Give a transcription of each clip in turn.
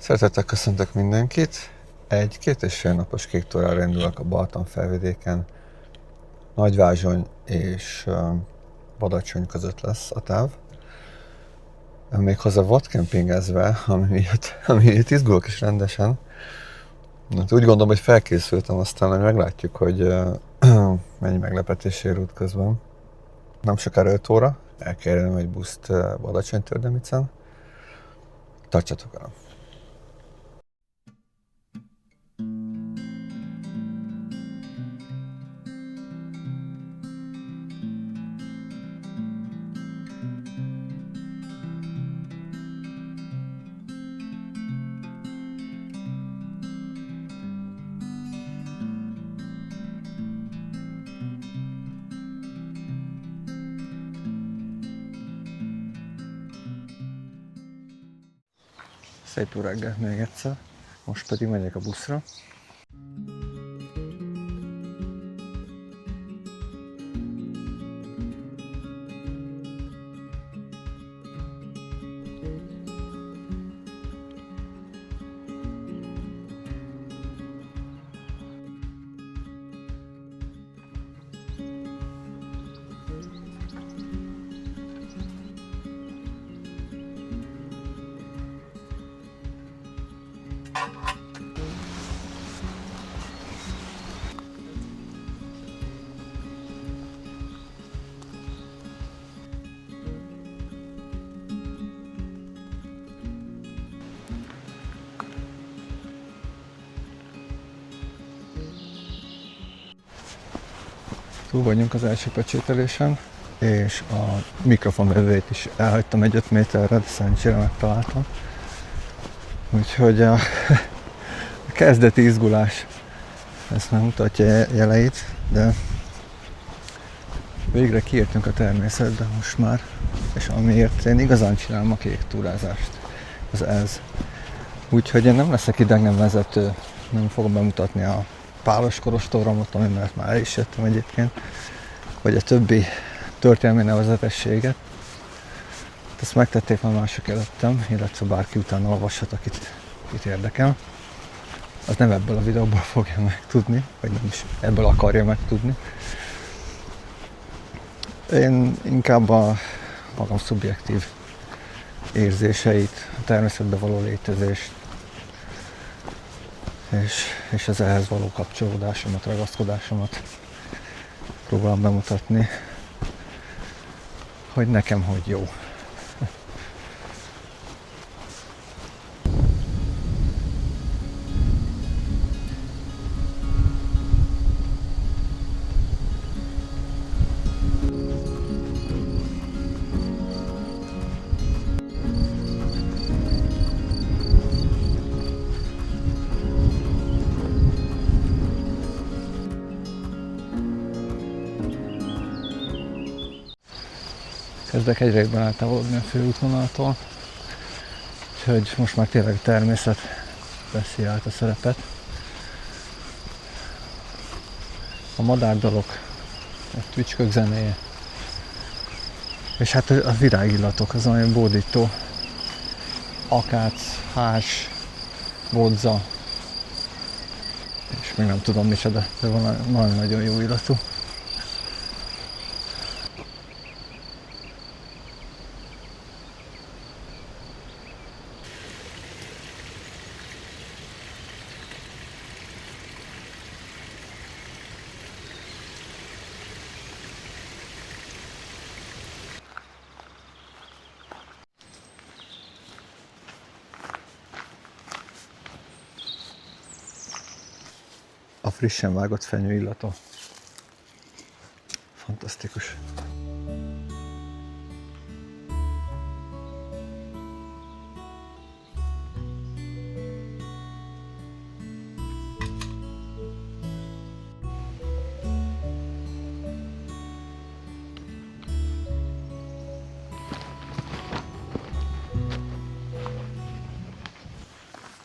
Szeretettel köszöntök mindenkit! Egy 2,5 napos kék túrára indulok a Balaton felvidéken. Nagyvázsony és Badacsony között lesz a táv. Méghozzá vadkempingezve, ami miatt izgulok is rendesen. Hát úgy gondolom, hogy felkészültem, aztán meglátjuk, hogy mennyi meglepetés ér útközben. Nem sokára 5 óra, el kell érnem egy buszt Badacsony-Tőrdemicen. Tartsatok el! Szép jó reggelt még egyszer, most pedig megyek a buszra. Túl vagyunk az első pecsételésen, és a mikrofonvevőjét is elhagytam egy 5 méterre, de szerencsére megtaláltam. Úgyhogy a kezdeti izgulás ezt már mutatja jeleit, de végre kiértünk a természetbe most már, és amiért én igazán csinálom a kék túrázást, az ez. Úgyhogy én nem leszek idegenvezető, nem fogom bemutatni a pálos kolostoromot, ami mellett már el is jöttem egyébként, vagy a többi történelmi nevezetességet. Ezt megtették már mások előttem, illetve bárki utána olvashat, akit érdekel. Az nem ebből a videóból fogja megtudni, vagy nem is ebből akarja megtudni. Én inkább a magam szubjektív érzéseit, a természetben való létezést, és az ehhez való kapcsolódásomat, ragaszkodásomat próbálom bemutatni, hogy nekem hogy jó. Kezdek egyre jobban eltávolodni a főútvonaltól, úgyhogy most már tényleg a természet veszi át a szerepet. A madárdalok, a tücskök zenéje, és hát a virágillatok, az olyan bódító. Akác, hárs, bodza, és még nem tudom micsoda, de van nagyon jó illatú. A frissen vágott fenyő illata. Fantasztikus.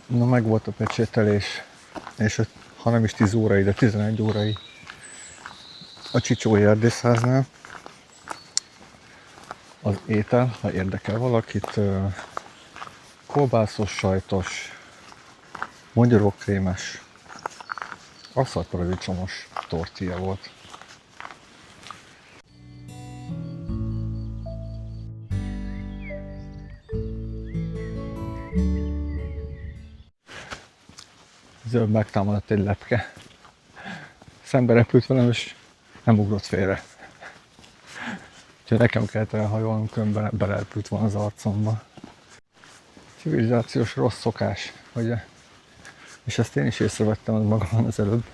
Na, meg volt a pecsételés, és ha nem is 10 órai, de 11 órai a Csicsói erdészháznál. Az étel, ha érdekel valakit, kolbászos, sajtos, Magyarókrémes, asztalparadicsomos tortilla volt. Zöld megtámadott egy lepke. Szembe repült velem, és nem ugrott félre. Úgyhogy nekem kellett elhajolnom, különben belerepült volna az arcomba. Civilizációs rossz szokás, hogy, és ezt én is észrevettem magamon az előbb,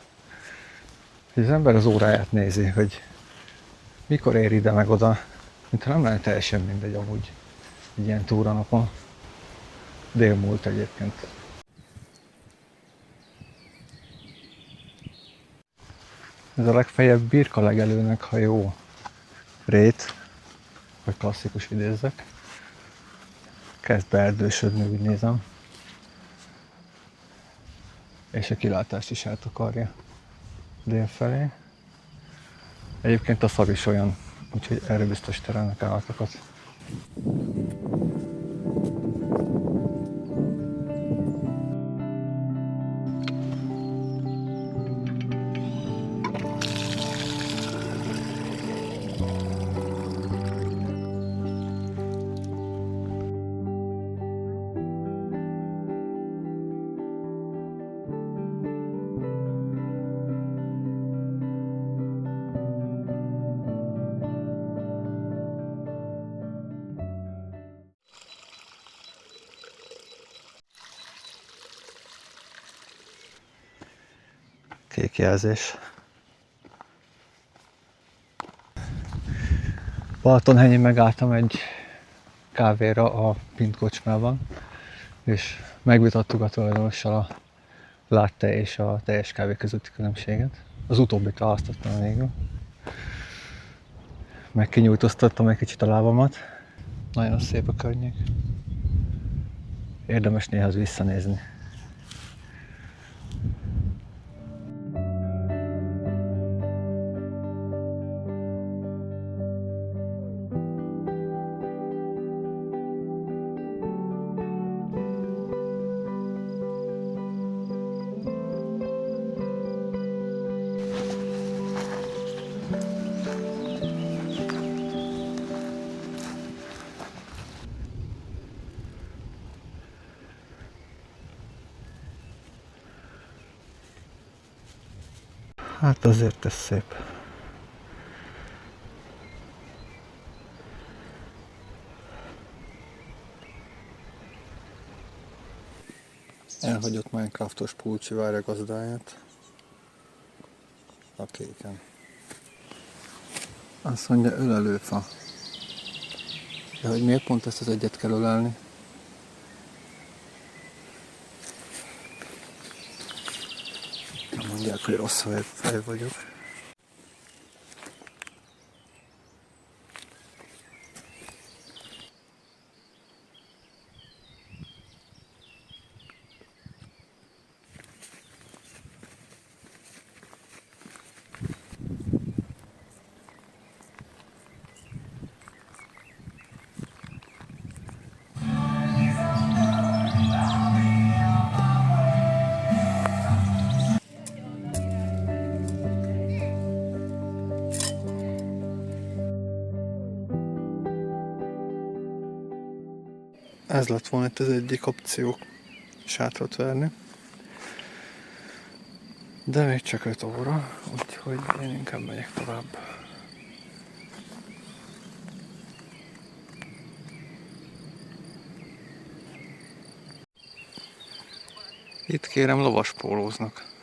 hogy az ember az óráját nézi, hogy mikor ér ide meg oda, mintha nem lenne teljesen mindegy amúgy egy ilyen túranapon. Délmúlt egyébként. Ez a legfeljebb birka legelőnek, ha jó rét, vagy klasszikus idézzek. Kezd beerdősödni, úgy nézem. És a kilátást is eltakarja délfelé. Egyébként a szag is olyan, úgyhogy erre biztos terelnek állatokat. Kék jelzés. Balatonhegyén megálltam egy kávéra a Pint kocsmában, és megvitattuk a tulajdonossal a latte és a teljes kávé közötti különbséget. Az utóbbit választottam végül. Megkinyújtoztattam egy kicsit a lábamat. Nagyon szép a környék. Érdemes néha visszanézni. Hát azért ez szép. Elhagyott Minecraftos pulcsi várja gazdáját. A kéken. Azt mondja, ölelőfa. De hogy miért pont ezt az egyet kell ölelni? Nem mondják, hogy rossz fej vagyok. Ez lett volna itt az egyik opció, sátrat verni. De még csak 5 óra, úgyhogy én inkább megyek tovább. Itt kérem lovaspólóznak.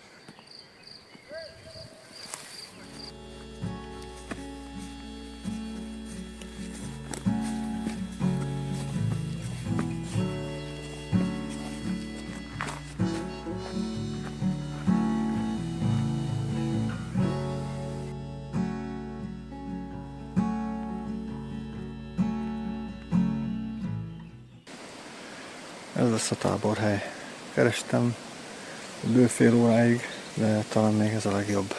Ez lesz a táborhely. Kerestem bő fél óráig, de talán még ez a legjobb.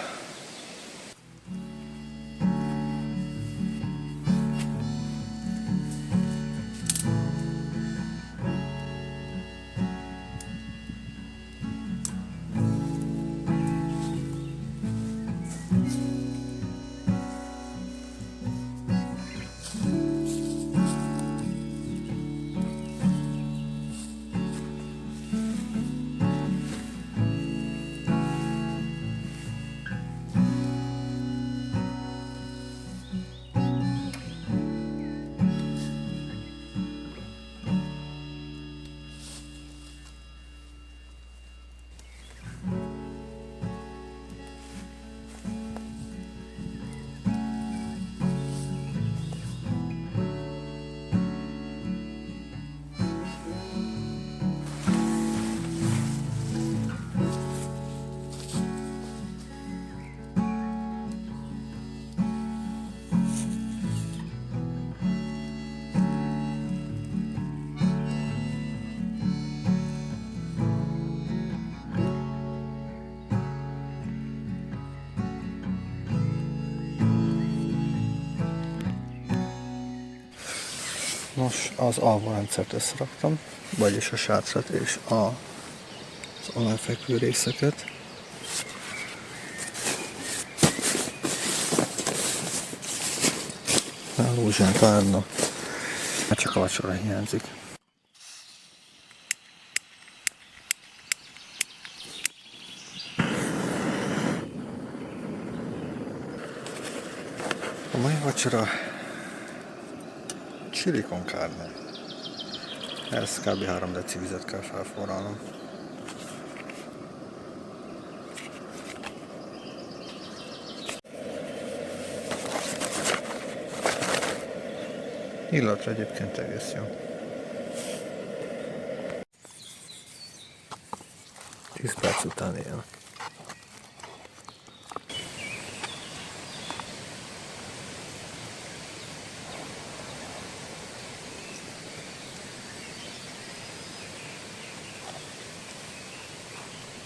Nos, az alvórendszert összeraktam, vagyis a sátrat és az aláfekvő részeket. A lózsánk várna. Hát csak a vacsora hiányzik. A mai vacsora chili con carne. Ehhez kb. 3 deci vizet kell felforralnom. Illatra egyébként egész jó. 10 perc után ilyen.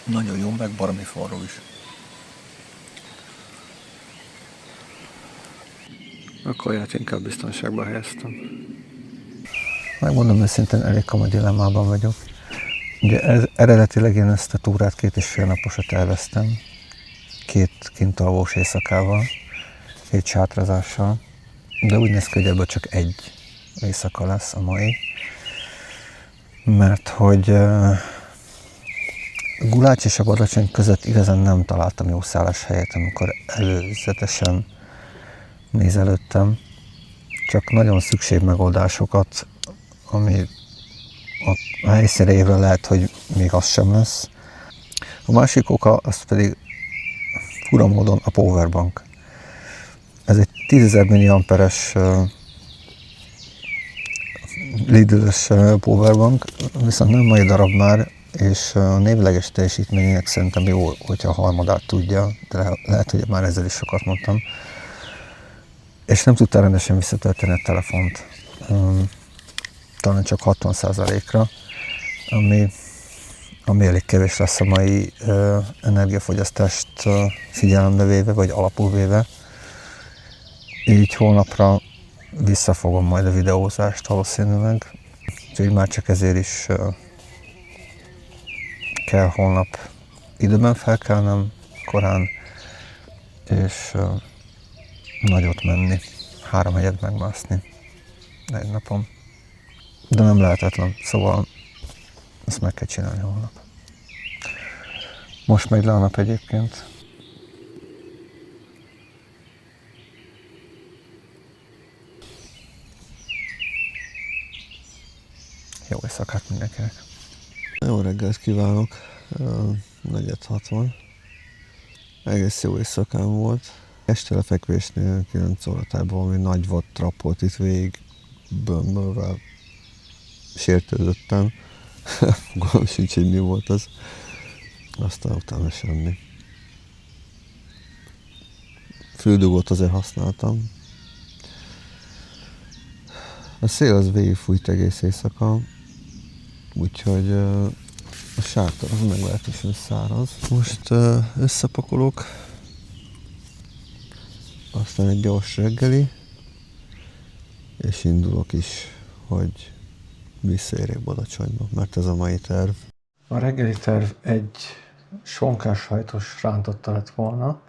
Nagyon jó, meg baromi forró is. A kaját inkább biztonságban helyeztem. Megmondom őszintén, elég komoly dilemmában vagyok. Ugye eredetileg én ezt a túrát 2,5 naposra terveztem. 2 kintalvós éjszakával, 7 sátrazással. De úgy néz ki, hogy ebből csak 1 éjszaka lesz a mai. Mert hogy Gulács és a Badacsony között igazán nem találtam jó szálláshelyet, amikor előzetesen nézelődtem. Csak nagyon szükségmegoldásokat, ami a helyszínre évre lehet, hogy még az sem lesz. A másik oka, az pedig fura módon a powerbank. Ez egy 10.000 mAh-es Lidl-ös powerbank, viszont nem mai darab már, és a névleges teljesítményének szerintem jó, hogyha a harmadát tudja, de lehet, hogy már ezzel is sokat mondtam. És nem tudta rendesen visszatölteni a telefont, talán csak 60%-ra, ami elég kevés lesz a mai energiafogyasztást figyelembe véve, vagy alapul véve. Így holnapra visszafogom majd a videózást valószínűleg, úgyhogy már csak ezért is kell holnap időben felkelnem korán, és nagyot menni, 3 hegyet megmászni egy napon. De nem lehetetlen, szóval ezt meg kell csinálni holnap. Most megy le a nap egyébként. Jó éjszakát mindenkinek! Jó reggelt kívánok! 4:60. Egész jó éjszakám volt. Este lefekvésnél 9 óratában valami nagy vadtrap volt itt végig, bömbölvel sértődöttem. Fogalmam sincs, hogy mi volt az. Aztán utána semmi. Füldugót azért használtam. A szél az végigfújt egész éjszaka, úgyhogy a sátor az meglehetősen száraz. Most összepakolok, aztán egy gyors reggeli, és indulok is, hogy visszaérjek Badacsonyba, mert ez a mai terv. A reggeli terv egy sonkás sajtos rántotta lett volna,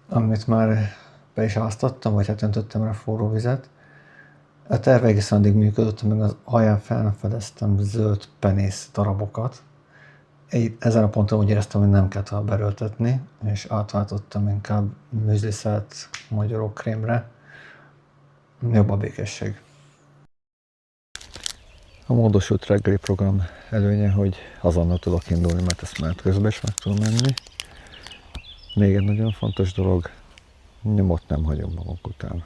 amit már be is áztattam, vagy hát öntöttem rá forró vizet. A terv egészen addig működött, amíg az alján fel nem fedeztem zöld penész darabokat. Ezen a ponton úgy éreztem, hogy nem kell tovább beröltetni, és átváltottam inkább műzliszelt magyarókrémre. Jobb a békesség. A módosult reggeli program előnye, hogy azonnal tudok indulni, mert ezt menet közben is meg tudom menni. Még egy nagyon fontos dolog, nyomot nem hagyom magunk után.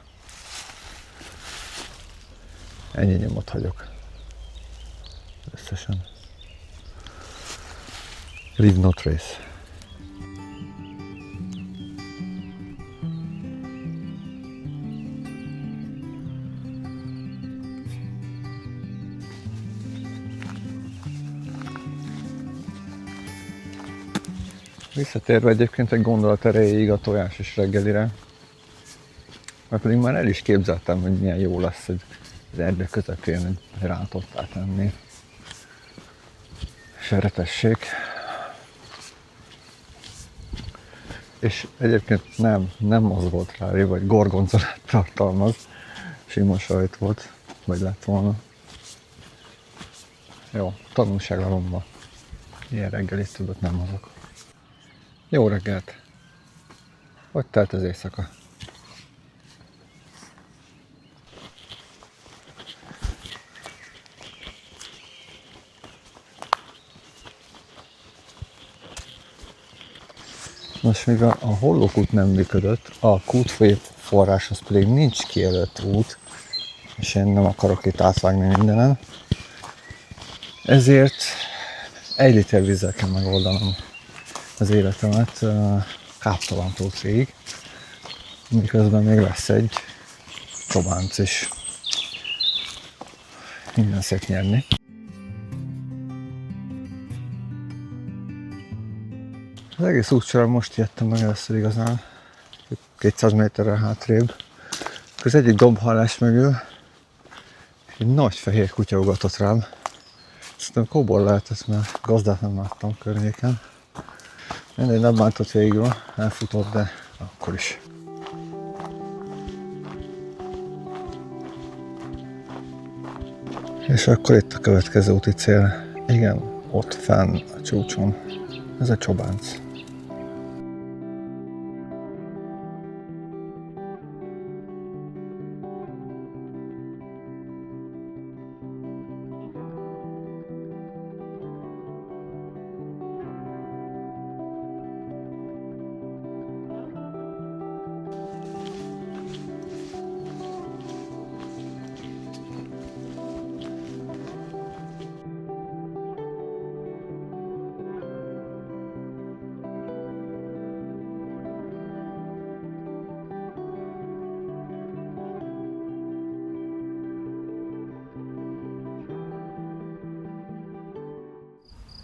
Ennyi nyomot hagyok. Összesen. Leave no trace. Visszatérve egyébként egy gondolat erejéig a tojásos reggelire, mert pedig már el is képzeltem, hogy milyen jó lesz egy az erdő közepén egy rántottát tenni. Serretessék. És egyébként nem mozgott rá, vagy gorgonzolát tartalmaz. Sima sajt volt, vagy lett volna. Jó, tanulságlalomban. Ilyen reggelit tudott nem hozok. Jó reggelt! Hogy telt az éjszaka? Most mivel a hollókút nem működött, a kútfolyó forráshoz pedig nincs kijelölt út, és én nem akarok itt átvágni mindenen, ezért 1 liter vízzel kell megoldanom az életemet Káptalan-tó cégig, miközben még lesz egy csobánc is. Minden szép nyerni. Az egész útsorán most jöttem meg először igazán, 200 méterrel hátrébb. Az egyik dombhallás mögül egy nagy fehér kutya ugatott rám. Szerintem kóbor lehetett, mert gazdát nem láttam környéken. Mindegy, nem bántott végül, elfutott, de akkor is. És akkor itt a következő úti cél. Igen, ott fenn a csúcson. Ez a csobánc.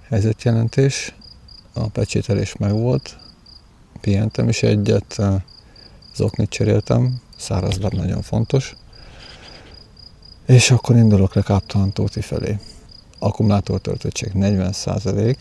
Helyzetjelentés, a pecsételés megvolt, pihentem is egyet, zoknit cseréltem, szárazláb nagyon fontos, és akkor indulok le Káptalan-tóti felé. Akkumulátor töltöttség 40%.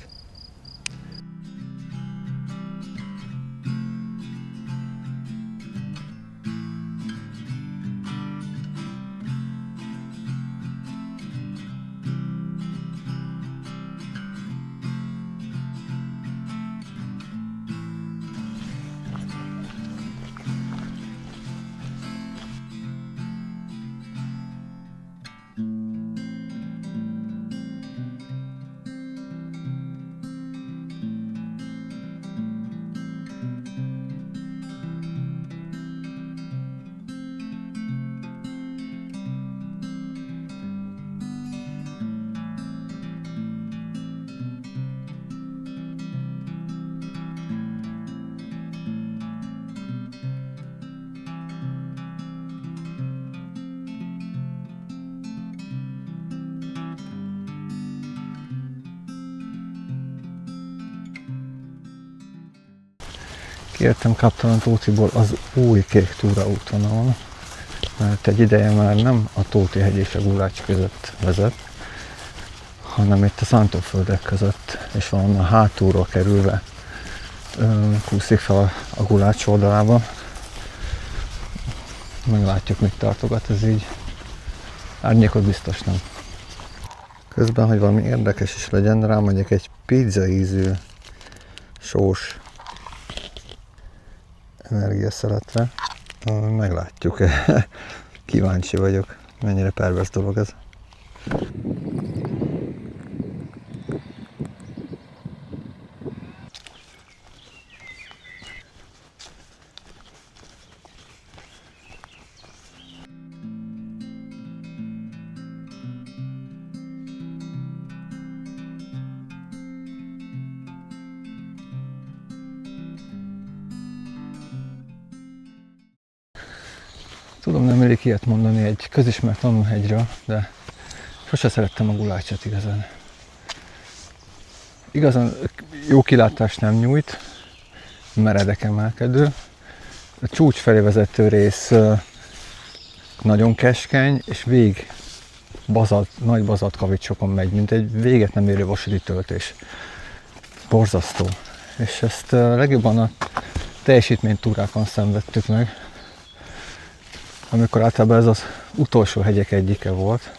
Kiértem Káptalan-tótiból az új kék túraútvonalon, mert egy ideje már nem a Tóti-hegy és a Gulács között vezet, hanem itt a szántóföldek között, és valahonnan hátulról kerülve kúszik fel a Gulács oldalába. Meglátjuk, mit tartogat ez így. Árnyékot biztos nem. Közben, hogy valami érdekes is legyen, rámegyek egy pizza ízű sós energiaszeletre. Meglátjuk. Kíváncsi vagyok, mennyire pervers dolog ez. Tudom, nem illik ilyet mondani egy közismert tanulhegyről, de sose szerettem a Gulácsot igazán. Igazán jó kilátást nem nyújt, meredek emelkedő. A csúcs felé vezető rész nagyon keskeny, és végig nagy bazalt kavicsokon megy, mint egy véget nem érő vasúti töltés. Borzasztó. És ezt legjobban a teljesítménytúrákon szenvedtük meg, amikor általában ez az utolsó hegyek egyike volt,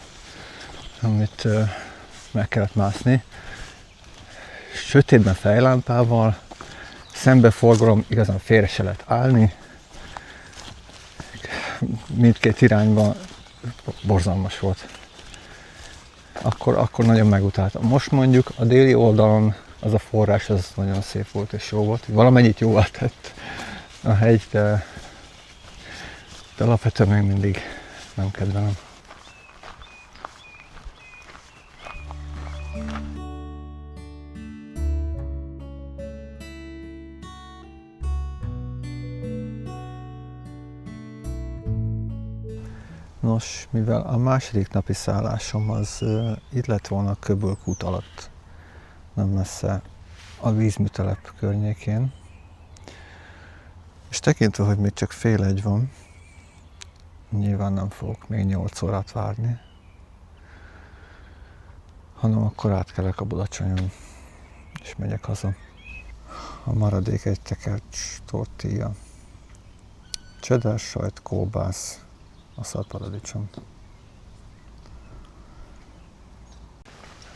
amit meg kellett mászni. Sötétben fejlámpával, szembeforgalom, igazán félre se lehet állni, mindkét irányban borzalmas volt. Akkor nagyon megutáltam. Most mondjuk a déli oldalon az a forrás, az nagyon szép volt és jó volt. Valamennyit jóvá tett a hegy, de alapvetően még mindig nem kedvelem. Nos, mivel a második napi szállásom az itt lett volna a Köbölkút alatt, nem messze a vízműtelep környékén, és tekintve, hogy még csak fél egy van, nyilván nem fogok még 8 órát várni, hanem akkor átkelek a Badacsonyon, és megyek haza. A maradék egy tekercs tortilla, cheddar sajt, kolbász, aszalt paradicsom.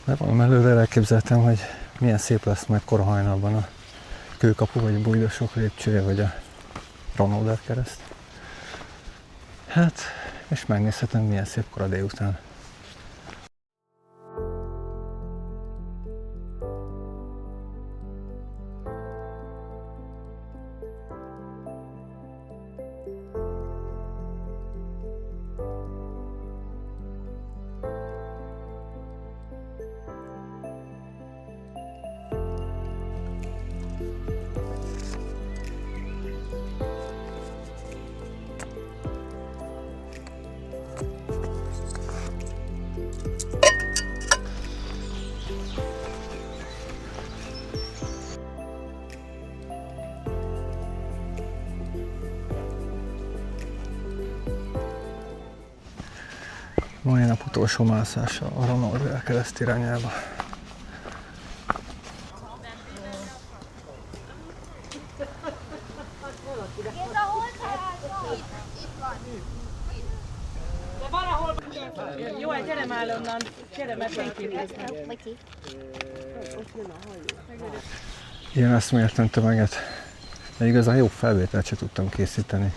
De valami előre elképzeltem, hogy milyen szép lesz majd kora hajnalban a Kőkapu, vagy a Bújdosok lépcsője, vagy a Ranóder kereszt. Hát, és megnézhetem, milyen szép kora délután. Mai nap utolsó mászása a Ranóder kereszt irányába. Jó, gyere már onnan, gyere, mert fényképeznek. Ilyen eszméletlen tömeget, de igazán jó felvételt sem tudtam készíteni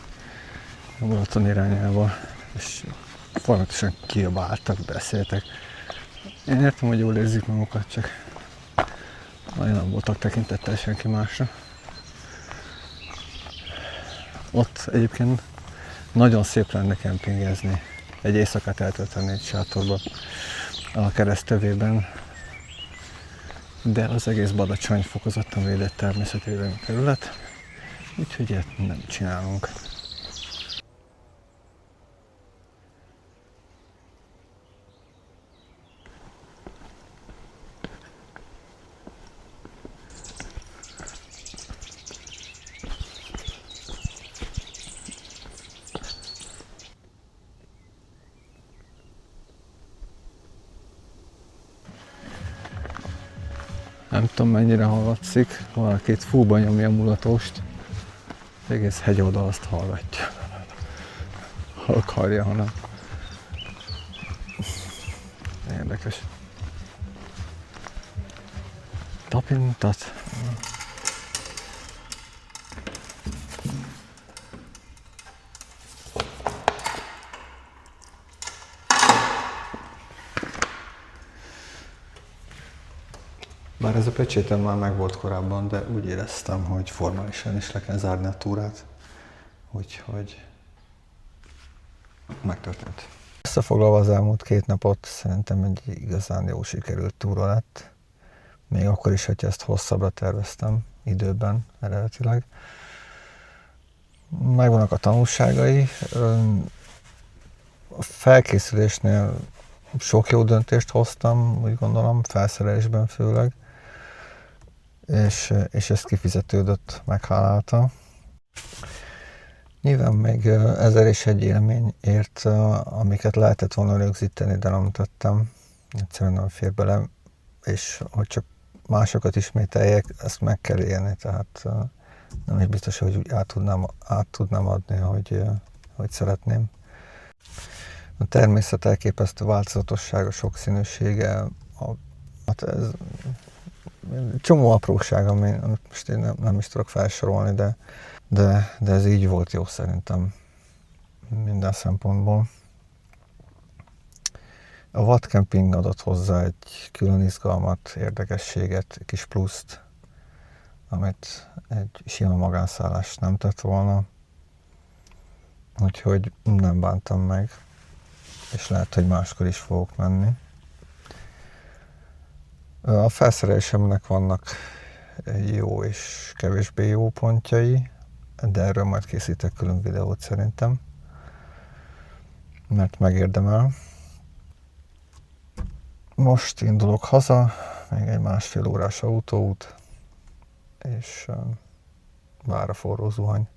a Balaton irányába, és folyamatosan kiabáltak, beszéltek. Én értem, hogy jól érzik magukat, csak nagyon nem voltak tekintettel senki másra. Ott egyébként nagyon szép lenne kempingezni, egy éjszakát eltölteni egy sátorban a keresztövében, de az egész Badacsony fokozottan védett természetvédelmi terület, úgyhogy ilyet nem csinálunk. Nem tudom, mennyire hallatszik, valaki itt fúba nyomja a mulatost, az egész hegyoldal azt hallgatja. Ha akarja, hanem. Érdekes. Tapintat. Bár ez a pecsétem már megvolt korábban, de úgy éreztem, hogy formálisan is le kell zárni a túrát, úgyhogy megtörtént. Összefoglalva az elmúlt 2 napot, szerintem egy igazán jó sikerült túra lett. Még akkor is, hogy ezt hosszabbra terveztem időben eredetileg. Megvannak a tanulságai. A felkészülésnél sok jó döntést hoztam, úgy gondolom, felszerelésben főleg. És ez kifizetődött, meghálálta. Nyilván még 1001 élmény ért, amiket lehetett volna rögzíteni, de nem tettem. Egyszerűen nem fér bele, és hogy csak másokat ismételjek, ezt meg kell élni, tehát nem is biztos, hogy úgy át tudnám adni, hogy szeretném. A természet elképesztő változatossága, sokszínűsége, hát ez csomó apróság, amit most én nem is tudok felsorolni, de ez így volt jó szerintem minden szempontból. A vadkemping adott hozzá egy külön izgalmat, érdekességet, egy kis pluszt, amit egy sima magánszállás nem tett volna. Úgyhogy nem bántam meg, és lehet, hogy máskor is fogok menni. A felszerelésemnek vannak jó és kevésbé jó pontjai, de erről majd készítek külön videót szerintem, mert megérdemel. Most indulok haza, még egy 1,5 órás autóút, és vár a forró zuhany.